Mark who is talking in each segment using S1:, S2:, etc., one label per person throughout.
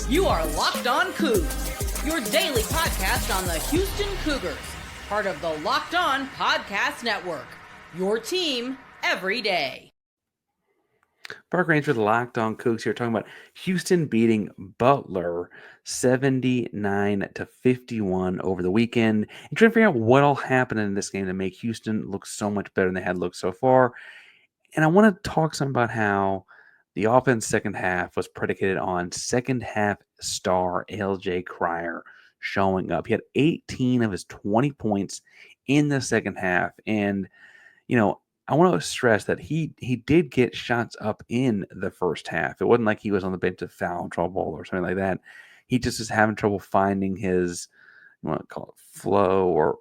S1: You are Locked On Cougs, your daily podcast on the Houston Cougars, part of the Locked On Podcast Network, your team every day.
S2: Park Ranger, the Locked On Coogs here, talking about Houston beating Butler 79-51 over the weekend, and trying to figure out what all happened in this game to make Houston look so much better than they had looked so far. And I want to talk some about how the offense second half was predicated on second half star LJ Cryer showing up. He had 18 of his 20 points in the second half, and I want to stress that he did get shots up in the first half. It wasn't like he was on the bench of foul trouble or something like that. He just is having trouble finding his, you want to call it flow or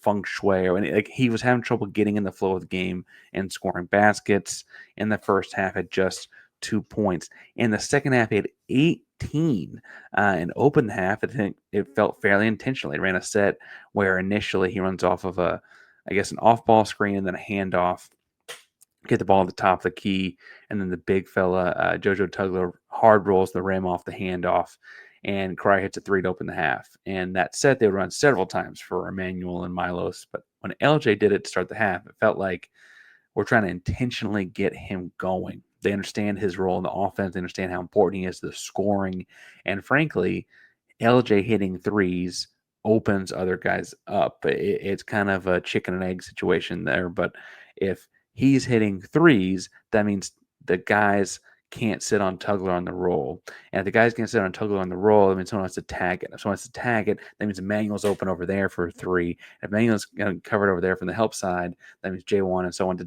S2: feng shui, or like he was having trouble getting in the flow of the game and scoring baskets. In the first half, at just 2 points. In the second half, he had 18 and opened half. I think it felt fairly intentional. He ran a set where initially he runs off of an off-ball screen and then a handoff, get the ball at the top of the key, and then the big fella, Jojo Tugler, hard rolls the rim off the handoff, and Cryer hits a three to open the half. And that set they would run several times for Emmanuel and Milos, but when LJ did it to start the half, it felt like we're trying to intentionally get him going. They understand his role in the offense. They understand how important he is to the scoring. And frankly, LJ hitting threes opens other guys up. It's kind of a chicken and egg situation there. But if he's hitting threes, that means the guys can't sit on Tugler on the roll. And if the guys can't sit on Tugler on the roll, that means someone has to tag it. If someone has to tag it, that means Emmanuel's open over there for three. If Emmanuel's covered over there from the help side, that means J1 and so on. See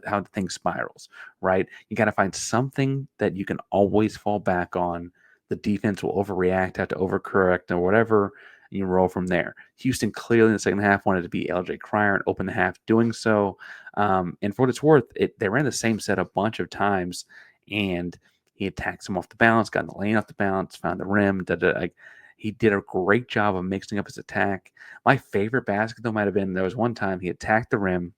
S2: how the thing spirals, right? You got to find something that you can always fall back on. The defense will overreact, have to overcorrect, or whatever. And you roll from there. Houston clearly in the second half wanted to be LJ Cryer and open the half doing so. And for what it's worth, they ran the same set a bunch of times, and he attacks him off the bounce, got in the lane off the bounce, found the rim. He did a great job of mixing up his attack. My favorite basket, though, might have been there was one time he attacked the rim,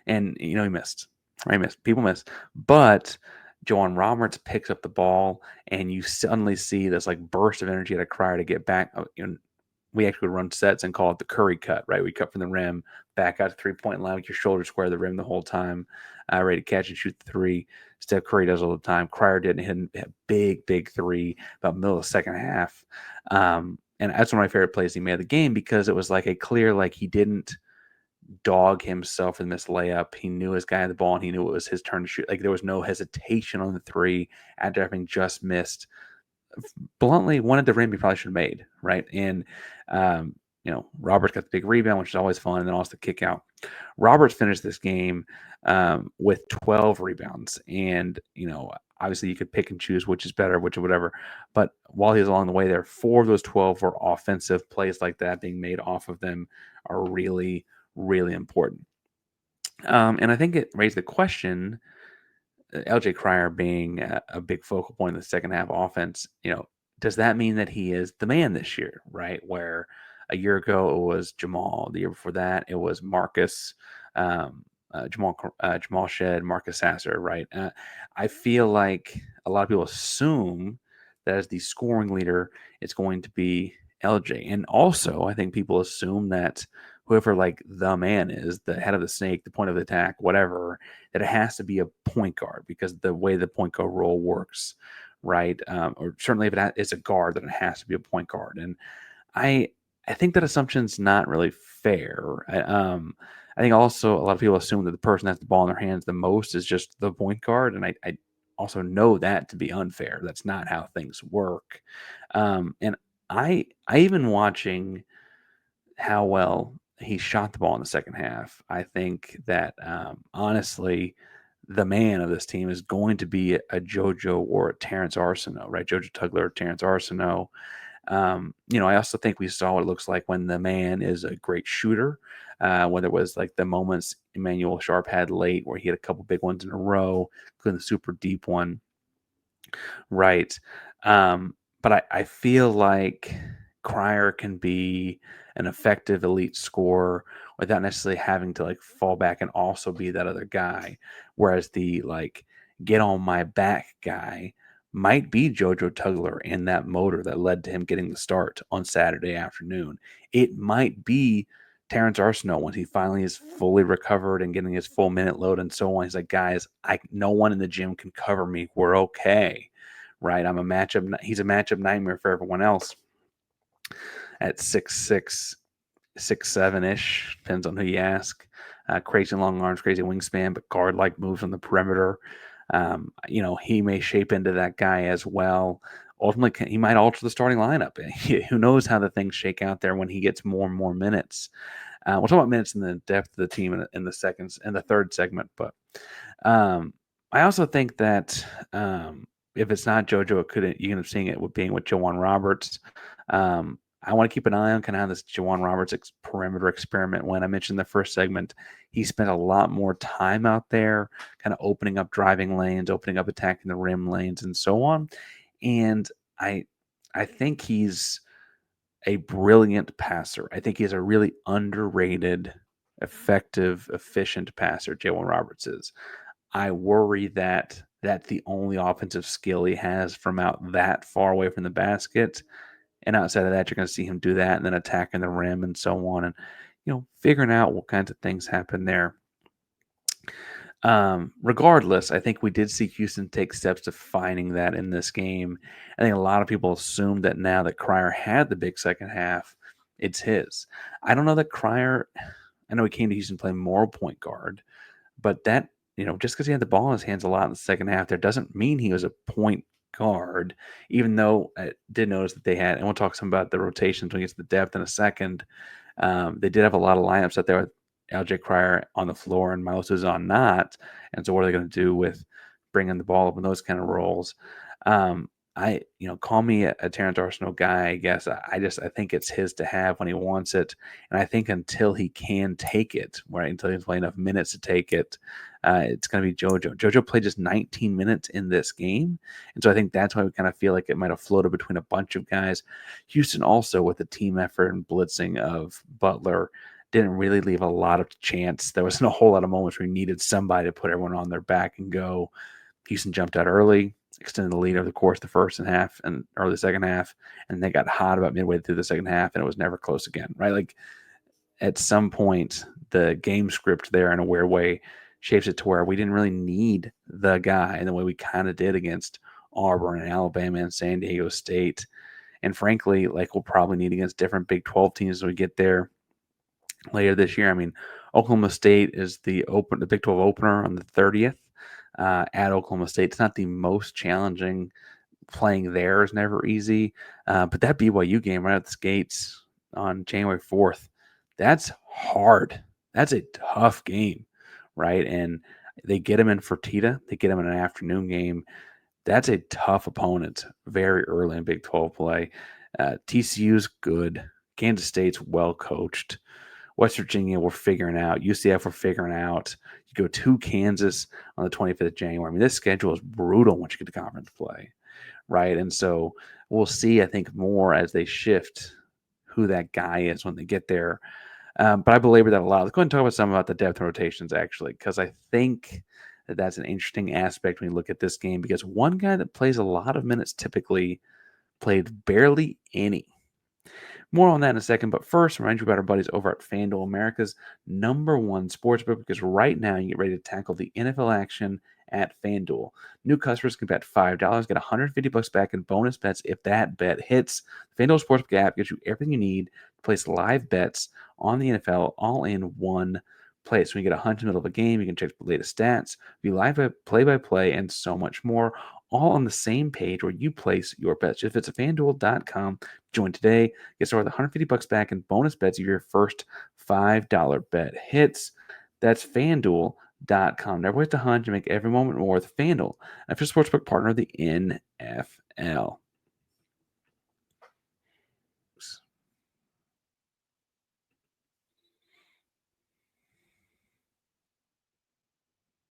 S2: and he missed. Right, missed. People miss, but Joan Roberts picks up the ball, and you suddenly see this burst of energy at a Cryer to get back. We actually would run sets and call it the Curry cut, right? We cut from the rim, back out to 3-point line with your shoulder square the rim the whole time, ready to catch and shoot the three. Steph Curry does all the time. Cryer didn't hit a big three about middle of the second half. And that's one of my favorite plays he made of the game, because it was like a clear, he didn't dog himself in this layup. He knew his guy had the ball, and he knew it was his turn to shoot. There was no hesitation on the three after having just missed. Bluntly, one at the rim he probably should have made, right? And Roberts got the big rebound, which is always fun, and then also the kick out. Roberts finished this game with 12 rebounds, and obviously you could pick and choose which is better, which or whatever. But while he was along the way there, 4 of those 12 were offensive plays like that being made off of them are really, really important. And I think it raised the question. LJ Cryer being a big focal point in the second half offense, does that mean that he is the man this year, right? Where a year ago it was Jamal, the year before that it was Marcus, Jamal Shed, Marcus Sasser, right? I feel like a lot of people assume that as the scoring leader, it's going to be LJ, and also I think people assume that whoever the man is, the head of the snake, the point of attack, whatever, that it has to be a point guard, because the way the point guard role works, right? Or certainly if it's a guard, then it has to be a point guard. And I think that assumption's not really fair. I think also a lot of people assume that the person that has the ball in their hands the most is just the point guard, and I also know that to be unfair. That's not how things work. And I even watching how well he shot the ball in the second half, I think that honestly, the man of this team is going to be a Jojo or a Terrance Arceneaux, right? Jojo Tugler or Terrance Arceneaux. I also think we saw what it looks like when the man is a great shooter, whether it was the moments Emmanuel Sharp had late where he had a couple big ones in a row, including the super deep one, right? But I feel like Cryer can be an effective elite scorer without necessarily having to fall back and also be that other guy. Whereas the get on my back guy might be Jojo Tugler and that motor that led to him getting the start on Saturday afternoon. It might be Terrance Arceneaux once he finally is fully recovered and getting his full minute load and so on. He's like, guys, no one in the gym can cover me. We're okay, right? He's a matchup nightmare for everyone else at 6'6", 6'7" depends on who you ask. Crazy long arms, crazy wingspan, but guard-like moves on the perimeter. He may shape into that guy as well. Ultimately, he might alter the starting lineup. Who knows how the things shake out there when he gets more and more minutes. We'll talk about minutes and the depth of the team in the third segment. But I also think that if it's not Jojo, you end up seeing it with Juwan Roberts. I want to keep an eye on kind of how this Juwan Roberts perimeter experiment went. I mentioned in the first segment, he spent a lot more time out there, kind of opening up driving lanes, opening up attacking the rim lanes, and so on. And I think he's a brilliant passer. I think he's a really underrated, effective, efficient passer, Juwan Roberts is. I worry that that's the only offensive skill he has from out that far away from the basket. And outside of that, you're going to see him do that and then attacking the rim and so on. And, figuring out what kinds of things happen there. Regardless, I think we did see Houston take steps to finding that in this game. I think a lot of people assumed that now that Cryer had the big second half, it's his. I don't know that Cryer, I know he came to Houston playing more point guard, but that, just because he had the ball in his hands a lot in the second half, there doesn't mean he was a point guard, even though I did notice that they had, and we'll talk some about the rotations when we get to the depth in a second. They did have a lot of lineups out there with LJ Cryer on the floor and Miles Suzon not. And so what are they going to do with bringing the ball up in those kind of roles? Call me a Terrance Arceneaux guy, I guess. I think it's his to have when he wants it. And I think until he can take it, right, until he can play enough minutes to take it, it's going to be Jojo. Jojo played just 19 minutes in this game. And so I think that's why we kind of feel like it might have floated between a bunch of guys. Houston also, with the team effort and blitzing of Butler, didn't really leave a lot of chance. There wasn't a whole lot of moments where we needed somebody to put everyone on their back and go. Houston jumped out early, extended the lead over the course of the first and half and early second half, and they got hot about midway through the second half, and it was never close again, right? Like at some point, the game script there in a weird way shapes it to where we didn't really need the guy in the way we kind of did against Auburn and Alabama and San Diego State. And frankly, like we'll probably need against different Big 12 teams as we get there later this year. I mean, Oklahoma State is the Big 12 opener on the 30th at Oklahoma State. It's not the most challenging. Playing there is never easy. But that BYU game right out the gates on January 4th, that's hard. That's a tough game, right? And they get them in Fertitta. They get them in an afternoon game. That's a tough opponent very early in Big 12 play. TCU's good. Kansas State's well coached. West Virginia, we're figuring out. UCF, we're figuring out. You go to Kansas on the 25th of January. I mean, this schedule is brutal once you get to conference play, right? And so we'll see, I think, more as they shift who that guy is when they get there. But I belabor that a lot. Let's go ahead and talk about some about the depth rotations, actually, because I think that that's an interesting aspect when you look at this game, because one guy that plays a lot of minutes typically played barely any. More on that in a second, but first, remind you about our buddies over at FanDuel, America's #1 sportsbook, because right now you get ready to tackle the NFL action at FanDuel. New customers can bet $5, get $150 back in bonus bets if that bet hits. The FanDuel Sportsbook app gives you everything you need to place live bets on the NFL all in one place. When you get a hunch in the middle of a game, you can check the latest stats, view live play-by-play, and so much more, all on the same page where you place your bets. If it's at FanDuel.com, join today. Get started with $150 back in bonus bets if your first $5 bet hits. That's FanDuel.com. Never waste a hunch and make every moment more with FanDuel, an official sportsbook partner of the NFL.